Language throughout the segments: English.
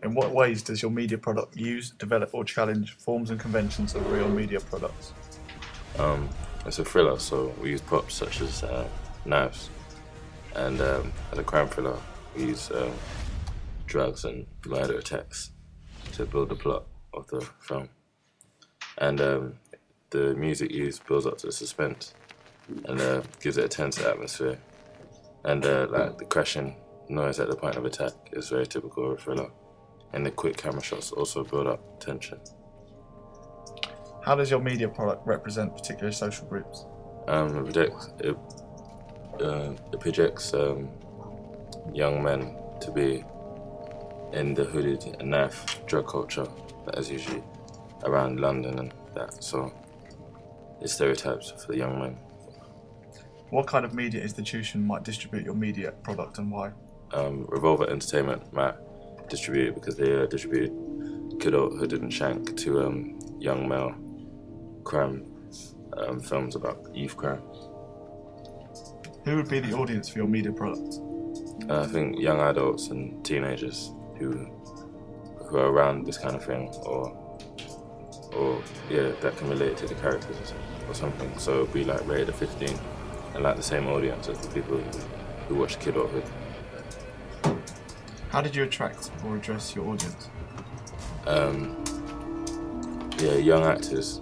In what ways does your media product use, develop or challenge forms and conventions of real media products? It's a thriller, so we use props such as knives, and as a crime thriller, we use drugs and murder attacks to build the plot of the film. And the music used builds up to the suspense and gives it a tense atmosphere. And like the crashing noise at the point of attack is very typical of a thriller. And the quick camera shots also build up tension. How does your media product represent particular social groups? It projects young men to be in the hooded and knife drug culture that is usually around London and that. So it's stereotypes for the young men. What kind of media institution might distribute your media product and why? Revolver Entertainment might distribute it because they distribute Kiddo Hooded and Shank to young male crime films about youth crime. Who would be the audience for your media product? I think young adults and teenagers who are around this kind of thing, or that can relate to the characters or something. So it'll be like rated at 15, and like the same audience as the people who watch Kidulthood. How did you attract or address your audience? Young actors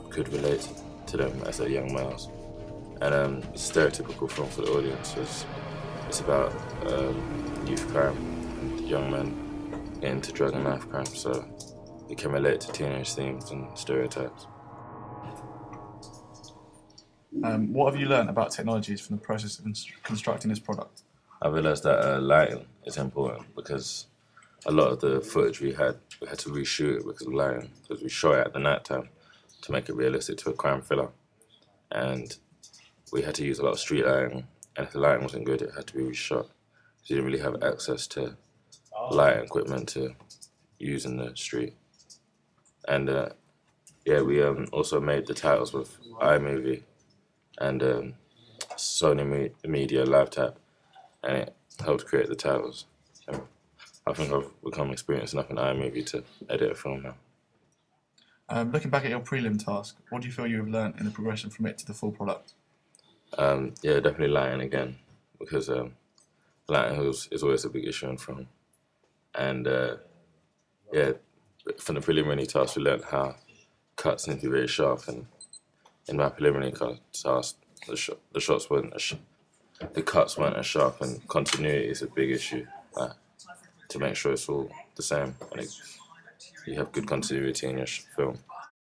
could relate to them as they're young males, and it's a stereotypical film for the audience. It's about youth crime and young men getting into drug and knife crime, so it can relate to teenage themes and stereotypes. What have you learned about technologies from the process of constructing this product? I realised that lighting is important because a lot of the footage we had to reshoot it because of lighting, because we shot it at the night time to make it realistic to a crime thriller. And we had to use a lot of street lighting, and if the lighting wasn't good, it had to be reshot. So you didn't really have access to lighting equipment to use in the street. And we also made the titles with iMovie and Sony Media LiveTap, and it helped create the titles. And I think I've become experienced enough in iMovie to edit a film now. Looking back at your prelim task, what do you feel you have learned in the progression from it to the full product? Definitely lighting again, because lighting is always a big issue in film. And from the preliminary task, we learned how cuts need to be very sharp, and in my preliminary task, the shots weren't the cuts weren't as sharp, and continuity is a big issue to make sure it's all the same and you have good continuity in your film.